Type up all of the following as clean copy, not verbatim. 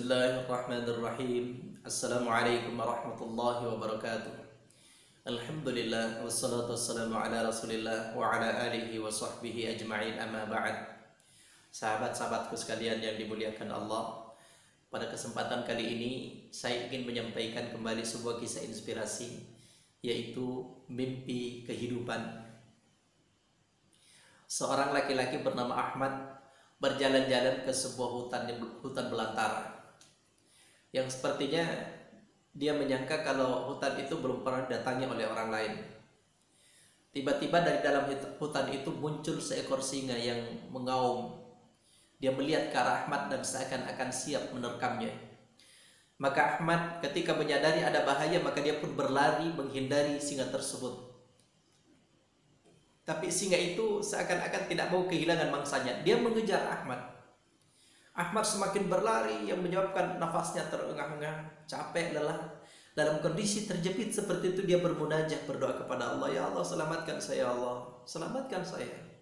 Bismillahirrahmanirrahim. Assalamualaikum warahmatullahi wabarakatuh. Alhamdulillah wassalatu wassalamu ala Rasulillah wa ala alihi wa sahbihi ajma'in, amma ba'd. Sahabat-sahabatku sekalian yang dimuliakan Allah, pada kesempatan kali ini saya ingin menyampaikan kembali sebuah kisah inspirasi, yaitu mimpi kehidupan. Seorang laki-laki bernama Ahmad berjalan-jalan ke sebuah hutan belantara, yang sepertinya dia menyangka kalau hutan itu belum pernah datangi oleh orang lain. Tiba-tiba dari dalam hutan itu muncul seekor singa yang mengaum. Dia melihat ke arah Ahmad dan seakan-akan siap menerkamnya. Maka Ahmad ketika menyadari ada bahaya, maka dia pun berlari menghindari singa tersebut. Tapi singa itu seakan-akan tidak mau kehilangan mangsanya. Dia mengejar Ahmad. Ahmad semakin berlari yang menyebabkan nafasnya terengah-engah, capek, lelah. Dalam kondisi terjepit seperti itu dia bermunajat, berdoa kepada Allah, "Ya Allah, selamatkan saya, ya Allah, selamatkan saya."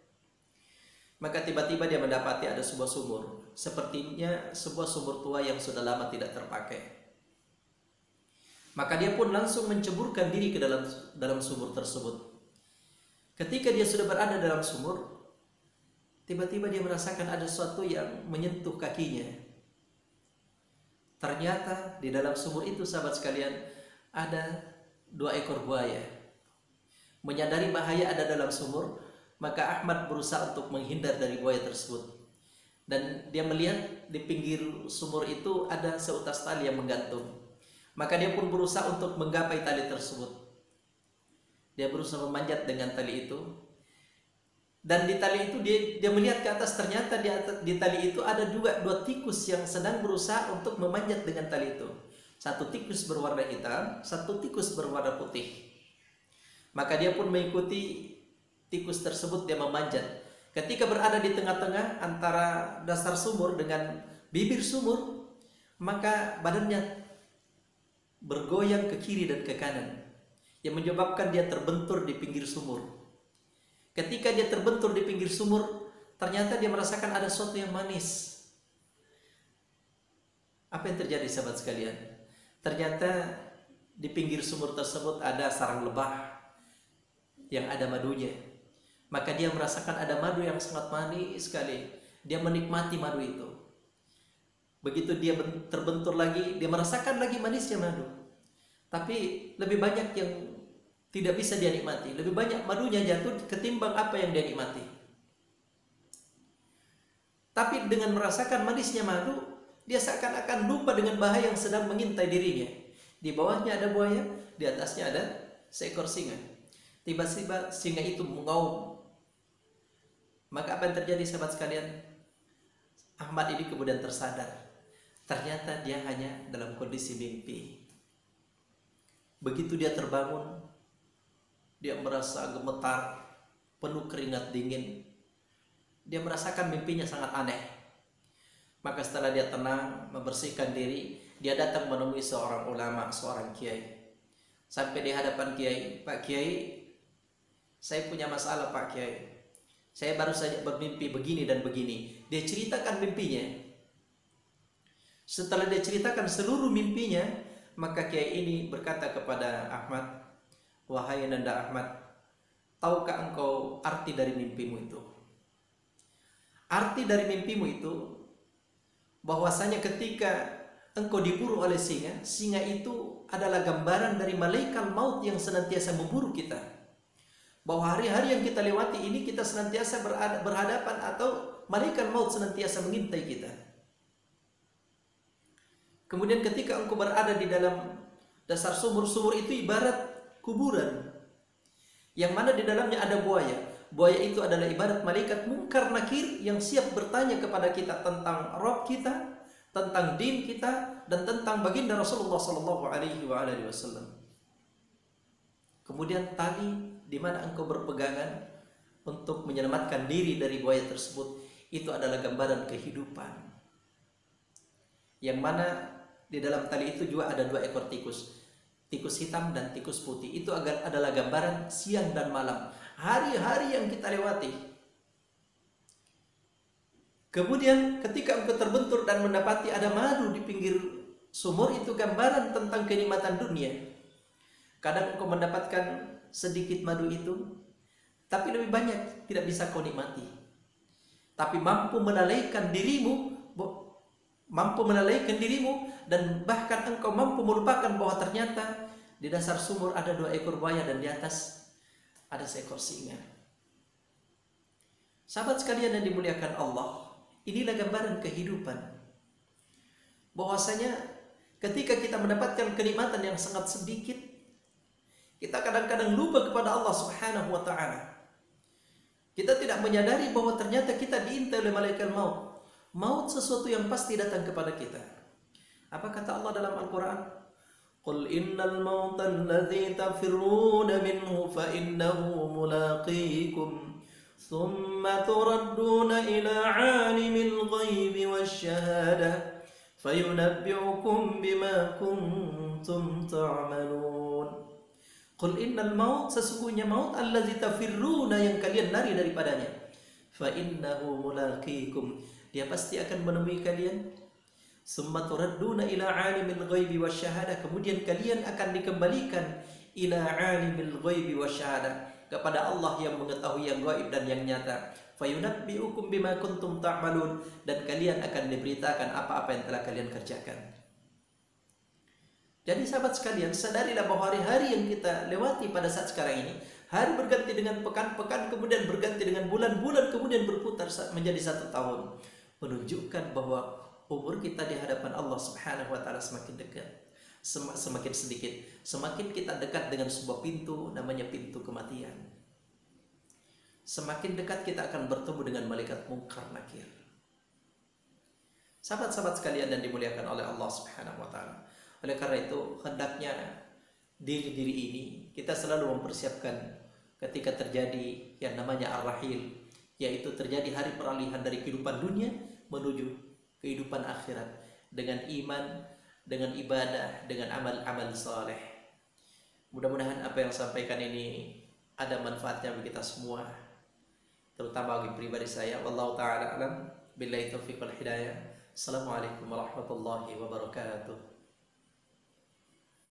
Maka tiba-tiba dia mendapati ada sebuah sumur. Sepertinya sebuah sumur tua yang sudah lama tidak terpakai. Maka dia pun langsung menceburkan diri ke dalam sumur tersebut. Ketika dia sudah berada dalam sumur, tiba-tiba dia merasakan ada sesuatu yang menyentuh kakinya. Ternyata di dalam sumur itu, sahabat sekalian, ada 2 ekor buaya. Menyadari bahaya ada dalam sumur, maka Ahmad berusaha untuk menghindar dari buaya tersebut. Dan dia melihat di pinggir sumur itu ada seutas tali yang menggantung. Maka dia pun berusaha untuk menggapai tali tersebut. Dia berusaha memanjat dengan tali itu. Dan di tali itu dia melihat ke atas, ternyata di tali itu ada juga 2 tikus yang sedang berusaha untuk memanjat dengan tali itu. 1 tikus berwarna hitam, 1 tikus berwarna putih. Maka dia pun mengikuti tikus tersebut, dia memanjat. Ketika berada di tengah-tengah antara dasar sumur dengan bibir sumur, maka badannya bergoyang ke kiri dan ke kanan, yang menyebabkan dia terbentur di pinggir sumur. Ketika dia terbentur di pinggir sumur, ternyata dia merasakan ada sesuatu yang manis. Apa yang terjadi, sahabat sekalian? Ternyata di pinggir sumur tersebut ada sarang lebah yang ada madunya. Maka dia merasakan ada madu yang sangat manis sekali. Dia menikmati madu itu. Begitu dia terbentur lagi, dia merasakan lagi manisnya madu. Tapi lebih banyak yang tidak bisa dia nikmati. Lebih banyak madunya jatuh ketimbang apa yang dia nikmati. Tapi dengan merasakan manisnya madu, dia seakan-akan lupa dengan bahaya yang sedang mengintai dirinya. Di bawahnya ada buaya, di atasnya ada seekor singa. Tiba-tiba singa itu mengaum. Maka apa yang terjadi, sahabat sekalian? Ahmad ini kemudian tersadar. Ternyata dia hanya dalam kondisi mimpi. Begitu dia terbangun, dia merasa gemetar, penuh keringat dingin. Dia merasakan mimpinya sangat aneh. Maka setelah dia tenang, membersihkan diri, dia datang menemui seorang ulama, seorang kiai. Sampai di hadapan kiai, "Pak Kiai, saya punya masalah, Pak Kiai. Saya baru saja bermimpi begini dan begini." Dia ceritakan mimpinya. Setelah dia ceritakan seluruh mimpinya, maka kiai ini berkata kepada Ahmad, "Wahai Nanda Ahmad, tahukah engkau arti dari mimpimu itu?" Arti dari mimpimu itu bahwasanya ketika engkau diburu oleh singa, singa itu adalah gambaran dari malaikat maut yang senantiasa memburu kita. Bahwa hari-hari yang kita lewati ini kita senantiasa berhadapan atau malaikat maut senantiasa mengintai kita. Kemudian ketika engkau berada di dalam dasar sumur itu ibarat kuburan, yang mana di dalamnya ada buaya. Buaya itu adalah ibarat malaikat Munkar Nakir yang siap bertanya kepada kita tentang Rabb kita, tentang din kita, dan tentang baginda Rasulullah SAW. Kemudian tali di mana engkau berpegangan untuk menyelamatkan diri dari buaya tersebut, itu adalah gambaran kehidupan. Yang mana di dalam tali itu juga ada 2 ekor tikus. Tikus hitam dan tikus putih. Itu adalah gambaran siang dan malam, hari-hari yang kita lewati. Kemudian ketika engkau terbentur dan mendapati ada madu di pinggir sumur, itu gambaran tentang kenikmatan dunia. Kadang engkau mendapatkan sedikit madu itu, tapi lebih banyak tidak bisa kau nikmati. Tapi mampu melalaikan dirimu, dan bahkan engkau mampu melupakan bahwa ternyata di dasar sumur ada 2 ekor buaya dan di atas ada seekor singa. Sahabat sekalian yang dimuliakan Allah, inilah gambaran kehidupan. Bahwasanya ketika kita mendapatkan kenikmatan yang sangat sedikit, kita kadang-kadang lupa kepada Allah Subhanahu wa taala. Kita tidak menyadari bahwa ternyata kita diintai oleh malaikat maut. Maut sesuatu yang pasti datang kepada kita. Apa kata Allah dalam Al-Quran? Qul innal mauta alladhi tafirruna minhu fa innahu mulaqikum thumma turadduna ila alimil ghaibi wasyahada fayunabbi'ukum bima kuntum ta'malun. Qul innal maut, sesungguhnya maut, allazi tafirruna, yang kalian lari daripadanya, fa innahu mulaqikum, dia pasti akan menemui kalian. Summa turadduna ila alimil ghaibi wasyahada, kemudian kalian akan dikembalikan ila alimil ghaibi wasyahada, kepada Allah yang mengetahui yang gaib dan yang nyata. Fayunabbi'ukum bima kuntum ta'malun, dan kalian akan diberitakan apa-apa yang telah kalian kerjakan. Jadi sahabat sekalian, sadarilah bahwa hari-hari yang kita lewati pada saat sekarang ini, hari berganti dengan pekan, pekan kemudian berganti dengan bulan, bulan kemudian berputar menjadi 1 tahun, menunjukkan bahwa umur kita di hadapan Allah Subhanahu wa taala semakin dekat, semakin sedikit, semakin kita dekat dengan sebuah pintu, namanya pintu kematian. Semakin dekat kita akan bertemu dengan malaikat Munkar Nakir. Sahabat-sahabat sekalian yang dimuliakan oleh Allah Subhanahu wa taala, oleh karena itu hendaknya diri-diri ini kita selalu mempersiapkan ketika terjadi yang namanya ar-rahil, yaitu terjadi hari peralihan dari kehidupan dunia menuju kehidupan akhirat, dengan iman, dengan ibadah, dengan amal-amal saleh. Mudah-mudahan apa yang sampaikan ini ada manfaatnya bagi kita semua, terutama bagi pribadi saya. Wallahu ta'ala alam, billahi taufiq wal hidayah. Assalamualaikum warahmatullahi wabarakatuh.